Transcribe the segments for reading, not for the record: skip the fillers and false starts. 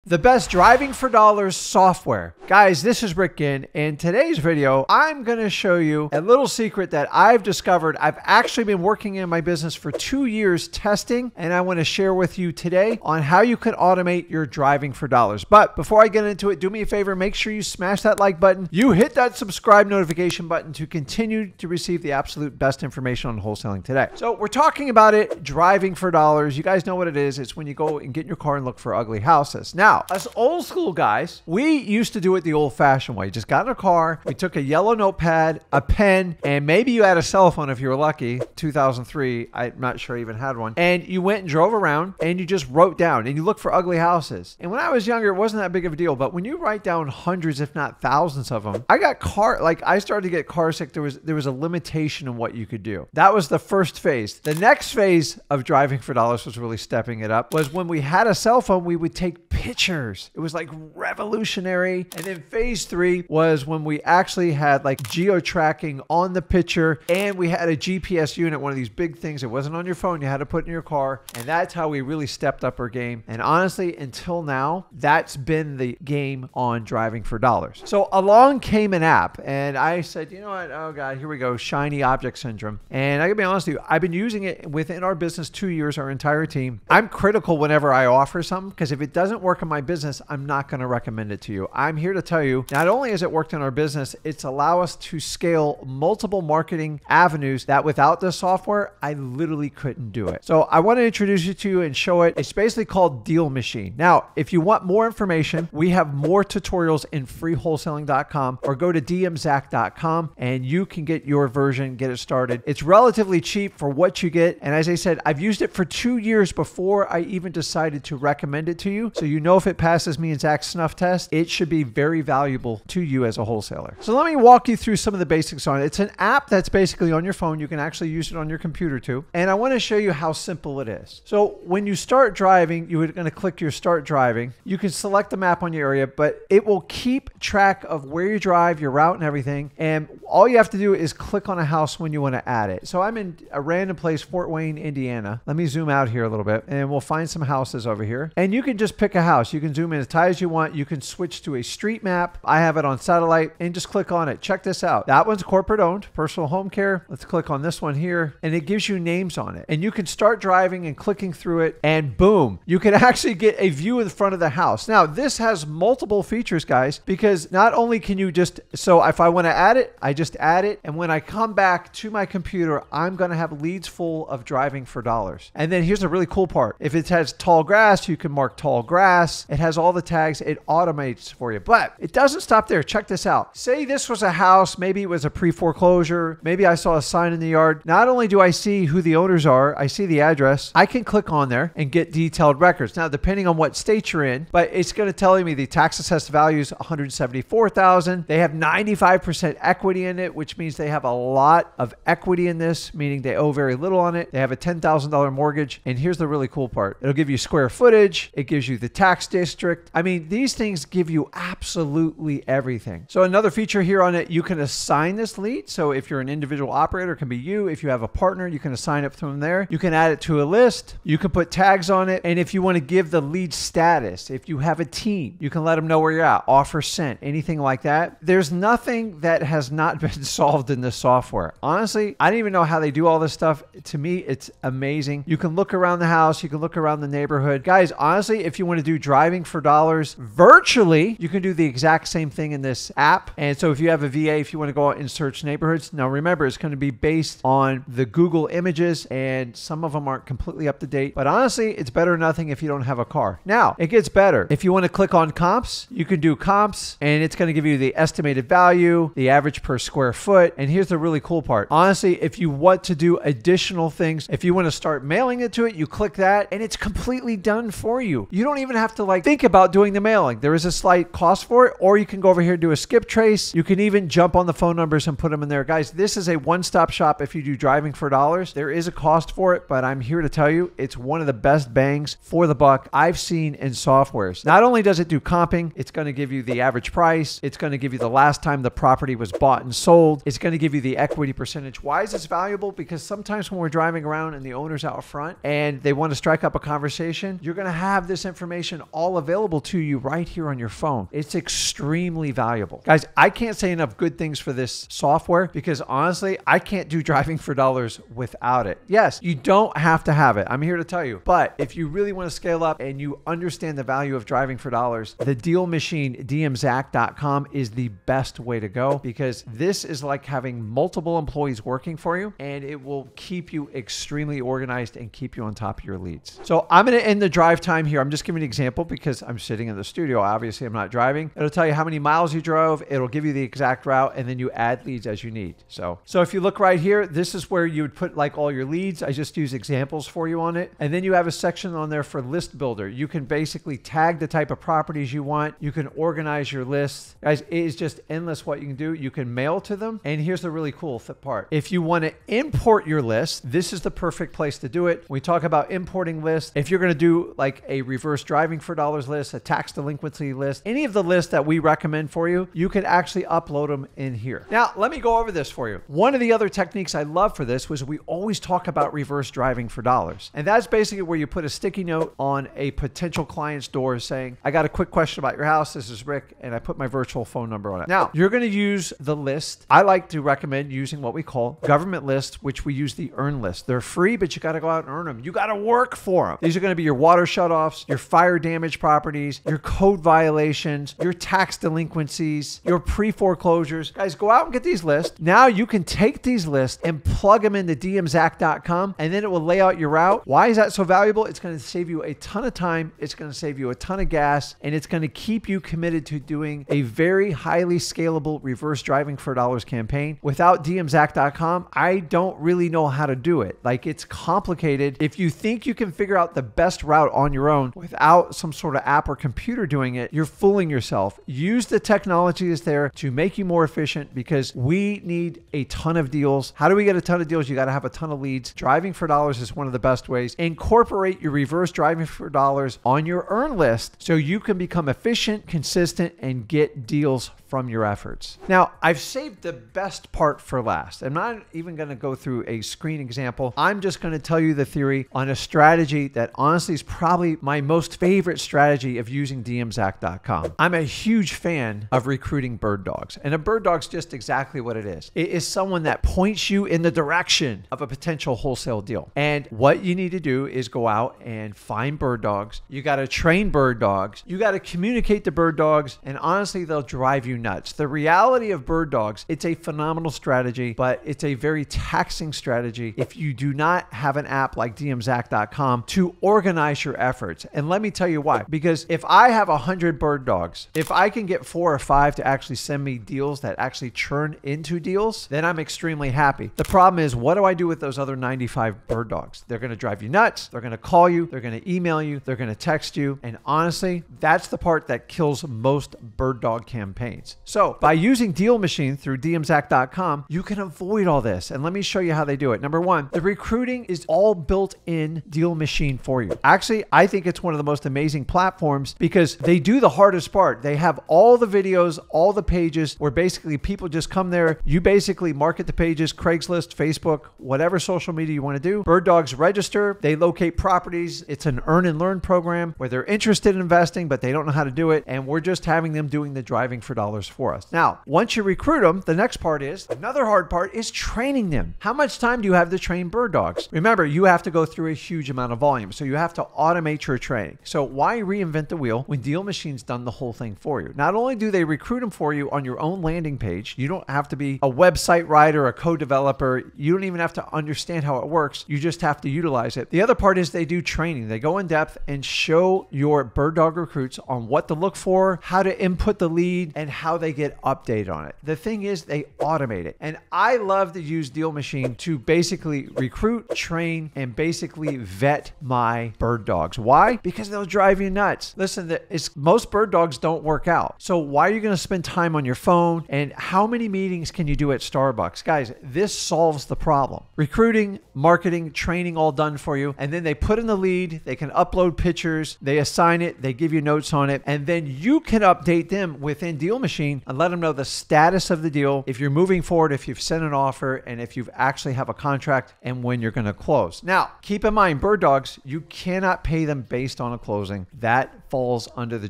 The best driving for dollars software. Guys, this is Rick Ginn. In today's video, I'm going to show you a little secret that I've discovered. I've actually been working in my business for 2 years testing, and I want to share with you today on how you can automate your driving for dollars. But before I get into it, do me a favor, make sure you smash that like button. You hit that subscribe notification button to continue to receive the absolute best information on wholesaling today. So we're talking about it, driving for dollars. You guys know what it is. It's when you go and get in your car and look for ugly houses. Now, us old school guys, we used to do it the old fashioned way. You just got in a car, we took a yellow notepad, a pen, and maybe you had a cell phone if you were lucky. 2003, I'm not sure I even had one. And you went and drove around and you just wrote down and you looked for ugly houses. And when I was younger, it wasn't that big of a deal. But when you write down hundreds, if not thousands of them, I started to get car sick. There was a limitation in what you could do. That was the first phase. The next phase of driving for dollars was really stepping it up, was when we had a cell phone, we would take pictures. It was like revolutionary. And then phase 3 was when we actually had like geo-tracking on the picture, and we had a GPS unit, one of these big things. It wasn't on your phone. You had to put in your car. And that's how we really stepped up our game. And honestly, until now, that's been the game on driving for dollars. So along came an app, and I said, you know what? Oh God, here we go. Shiny object syndrome. And I gotta be honest with you, I've been using it within our business 2 years, our entire team. I'm critical whenever I offer something, because if it doesn't work in my business, I'm not going to recommend it to you. I'm here to tell you, not only has it worked in our business, it's allowed us to scale multiple marketing avenues that without this software, I literally couldn't do it. So I want to introduce you to and show it. It's basically called Deal Machine. Now, if you want more information, we have more tutorials in freewholesaling.com, or go to dmzack.com and you can get your version, get it started. It's relatively cheap for what you get. And as I said, I've used it for 2 years before I even decided to recommend it to you. So you know if it passes me and Zach's snuff test, it should be very valuable to you as a wholesaler. So let me walk you through some of the basics on it. It's an app that's basically on your phone. You can actually use it on your computer too. And I want to show you how simple it is. So when you start driving, you're going to click your start driving. You can select the map on your area, but it will keep track of where you drive, your route and everything. And all you have to do is click on a house when you want to add it. So I'm in a random place, Fort Wayne, Indiana. Let me zoom out here a little bit and we'll find some houses over here. And you can just pick a house. You can zoom in as tight as you want. You can switch to a street map. I have it on satellite, and just click on it. Check this out. That one's corporate owned, personal home care. Let's click on this one here, and it gives you names on it. And you can start driving and clicking through it, and boom, you can actually get a view of the front of the house. Now, this has multiple features, guys, because not only can you so if I want to add it, I just add it. And when I come back to my computer, I'm going to have leads full of driving for dollars. And then here's the really cool part. If it has tall grass, you can mark tall grass. It has all the tags. It automates for you, but it doesn't stop there. Check this out. Say this was a house. Maybe it was a pre-foreclosure. Maybe I saw a sign in the yard. Not only do I see who the owners are, I see the address. I can click on there and get detailed records. Now, depending on what state you're in, but it's going to tell me the tax assessed value is $174,000. They have 95% equity in it, which means they have a lot of equity in this, meaning they owe very little on it. They have a $10,000 mortgage. And here's the really cool part. It'll give you square footage. It gives you the tax district. I mean, these things give you absolutely everything. So another feature here on it, you can assign this lead. So if you're an individual operator, it can be you. If you have a partner, you can assign it from there. You can add it to a list. You can put tags on it. And if you want to give the lead status, if you have a team, you can let them know where you're at, offer sent, anything like that. There's nothing that has not been solved in this software. Honestly, I don't even know how they do all this stuff. To me, it's amazing. You can look around the house. You can look around the neighborhood. Guys, honestly, if you want to do driving for dollars virtually, you can do the exact same thing in this app. And so if you have a VA, if you want to go out and search neighborhoods, now remember, it's going to be based on the Google images, and some of them aren't completely up to date. But honestly, it's better than nothing if you don't have a car. Now, it gets better. If you want to click on comps, you can do comps, and it's going to give you the estimated value, the average per square foot. And here's the really cool part. Honestly, if you want to do additional things, if you want to start mailing it to it, you click that, and it's completely done for you. You don't even have to think about doing the mailing. There is a slight cost for it, or you can go over here and do a skip trace. You can even jump on the phone numbers and put them in there. Guys, this is a one-stop shop if you do driving for dollars. There is a cost for it, but I'm here to tell you it's one of the best bangs for the buck I've seen in softwares. Not only does it do comping, it's going to give you the average price. It's going to give you the last time the property was bought and sold. It's going to give you the equity percentage. Why is this valuable? Because sometimes when we're driving around and the owner's out front and they want to strike up a conversation, you're going to have this information all available to you right here on your phone. It's extremely valuable. Guys, I can't say enough good things for this software because honestly, I can't do driving for dollars without it. Yes, you don't have to have it. I'm here to tell you. But if you really want to scale up and you understand the value of driving for dollars, the deal machine, dmzack.com is the best way to go because this is like having multiple employees working for you and it will keep you extremely organized and keep you on top of your leads. So I'm going to end the drive time here. I'm just giving an example because I'm sitting in the studio. Obviously, I'm not driving. It'll tell you how many miles you drove. It'll give you the exact route and then you add leads as you need. So if you look right here, this is where you would put like all your leads. I just use examples for you on it. And then you have a section on there for list builder. You can basically tag the type of properties you want. You can organize your lists. Guys, it is just endless what you can do. You can mail to them. And here's the really cool part. If you want to import your list, this is the perfect place to do it. We talk about importing lists. If you're going to do like a reverse driving for dollars list, a tax delinquency list, any of the lists that we recommend for you, you can actually upload them in here. Now, let me go over this for you. One of the other techniques I love for this was we always talk about reverse driving for dollars. And that's basically where you put a sticky note on a potential client's door saying, I got a quick question about your house. This is Rick. And I put my virtual phone number on it. Now, you're going to use the list. I like to recommend using what we call government lists, which we use the earn list. They're free, but you got to go out and earn them. You got to work for them. These are going to be your water shutoffs, your fire damage properties, your code violations, your tax delinquencies, your pre-foreclosures. Guys, go out and get these lists. Now you can take these lists and plug them into dmzack.com and then it will lay out your route. Why is that so valuable? It's going to save you a ton of time. It's going to save you a ton of gas and it's going to keep you committed to doing a very highly scalable reverse driving for dollars campaign. Without dmzack.com, I don't really know how to do it. Like, it's complicated. If you think you can figure out the best route on your own without some sort of app or computer doing it, you're fooling yourself. Use the technology that's there to make you more efficient because we need a ton of deals. How do we get a ton of deals? You got to have a ton of leads. Driving for dollars is one of the best ways. Incorporate your reverse driving for dollars on your earn list so you can become efficient, consistent, and get deals from your efforts. Now, I've saved the best part for last. I'm not even going to go through a screen example. I'm just going to tell you the theory on a strategy that honestly is probably my most favorite strategy of using dmzack.com. I'm a huge fan of recruiting bird dogs, and a bird dog's just exactly what it is. It is someone that points you in the direction of a potential wholesale deal. And what you need to do is go out and find bird dogs. You got to train bird dogs. You got to communicate to bird dogs, and honestly, they'll drive you nuts. The reality of bird dogs, it's a phenomenal strategy, but it's a very taxing strategy if you do not have an app like dmzack.com to organize your efforts. And let me tell you why. Because if I have 100 bird dogs, if I can get 4 or 5 to actually send me deals that actually churn into deals, then I'm extremely happy. The problem is, what do I do with those other 95 bird dogs? They're going to drive you nuts. They're going to call you. They're going to email you. They're going to text you. And honestly, that's the part that kills most bird dog campaigns. So by using Deal Machine through dmzack.com, you can avoid all this. And let me show you how they do it. Number one, the recruiting is all built in Deal Machine for you. Actually, I think it's one of the most amazing platforms because they do the hardest part. They have all the videos, all the pages where basically people just come there. You basically market the pages, Craigslist, Facebook, whatever social media you want to do. Bird dogs register. They locate properties. It's an earn and learn program where they're interested in investing, but they don't know how to do it. And we're just having them doing the driving for dollars for us. Now, once you recruit them, the next part is, another hard part is training them. How much time do you have to train bird dogs? Remember, you have to go through a huge amount of volume, so you have to automate your training. So why reinvent the wheel when Deal Machine's done the whole thing for you? Not only do they recruit them for you on your own landing page, you don't have to be a website writer, a code developer. You don't even have to understand how it works. You just have to utilize it. The other part is they do training. They go in depth and show your bird dog recruits on what to look for, how to input the lead, and how they get updated on it. The thing is, they automate it. And I love to use Deal Machine to basically recruit, train, and basically vet my bird dogs. Why? Because they'll drive you nuts. Listen, most bird dogs don't work out. So why are you going to spend time on your phone? And how many meetings can you do at Starbucks? Guys, this solves the problem. Recruiting, marketing, training all done for you. And then they put in the lead, they can upload pictures, they assign it, they give you notes on it, and then you can update them within Deal Machine and let them know the status of the deal, if you're moving forward, if you've sent an offer, and if you actually have a contract and when you're going to close. Now, keep in mind, bird dogs, you cannot pay them based on a closing. that falls under the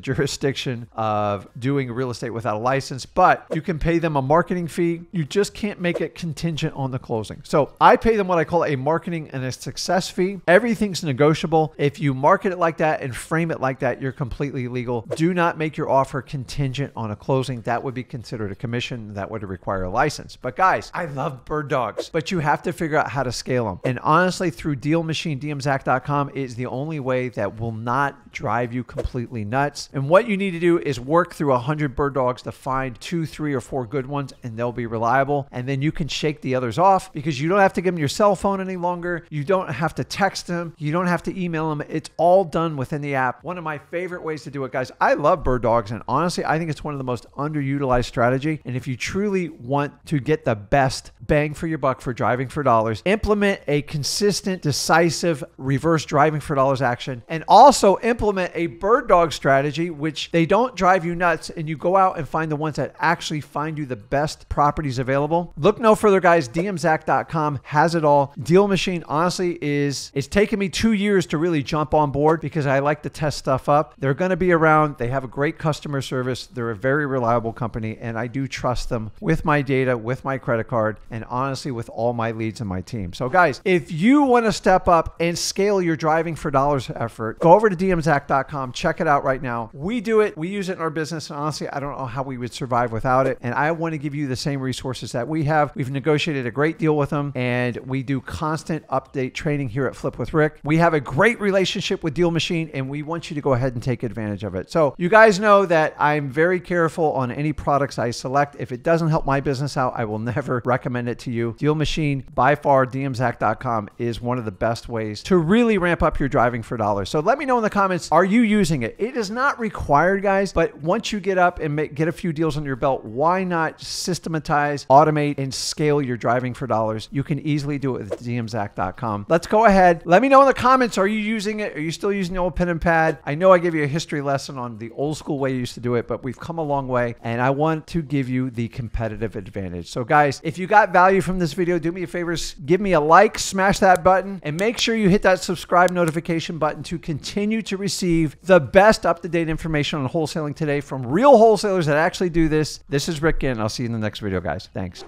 jurisdiction of doing real estate without a license, but you can pay them a marketing fee. You just can't make it contingent on the closing. So I pay them what I call a marketing and a success fee. Everything's negotiable. If you market it like that and frame it like that, you're completely legal. Do not make your offer contingent on a closing. That would be considered a commission. That would require a license. But guys, I love bird dogs, but you have to figure out how to scale them. And honestly, through Deal Machine, dmzack.com is the only way that will not drive you completely nuts. And what you need to do is work through 100 bird dogs to find 2, 3, or 4 good ones, and they'll be reliable. And then you can shake the others off because you don't have to give them your cell phone any longer. You don't have to text them. You don't have to email them. It's all done within the app. One of my favorite ways to do it, guys. I love bird dogs, and honestly, I think it's one of the most underutilized strategy. And if you truly want to get the best bang for your buck for driving for dollars, implement a consistent, decisive reverse driving for dollars action, and also implement a bird dog strategy, which they don't drive you nuts, and you go out and find the ones that actually find you the best properties available. Look no further, guys. dmzack.com has it all. Deal Machine, honestly, it's taken me 2 years to really jump on board because I like to test stuff up. They're going to be around. They have a great customer service. They're a very reliable company, and I do trust them with my data, with my credit card, and honestly, with all my leads and my team. So guys, if you want to step up and scale your driving for dollars effort, go over to dmzack.com. Check it out right now. We do it. We use it in our business. And honestly, I don't know how we would survive without it. And I want to give you the same resources that we have. We've negotiated a great deal with them, and we do constant update training here at Flip with Rick. We have a great relationship with Deal Machine, and we want you to go ahead and take advantage of it. So you guys know that I'm very careful on any products I select. If it doesn't help my business out, I will never recommend it to you. Deal Machine, by far, dmzack.com is one of the best ways to really ramp up your driving for dollars. So let me know in the comments, are you using it? It is not required, guys, but once you get up and get a few deals under your belt, why not systematize, automate, and scale your driving for dollars? You can easily do it with dmzack.com. Let's go ahead. Let me know in the comments, are you using it? Are you still using the old pen and pad? I know I gave you a history lesson on the old school way you used to do it, but we've come a long way, and I want to give you the competitive advantage. So guys, if you got value from this video, do me a favor, give me a like, smash that button, and make sure you hit that subscribe notification button to continue to receive the best up-to-date information on wholesaling today from real wholesalers that actually do this. This is Rick Ginn. I'll see you in the next video, guys. Thanks.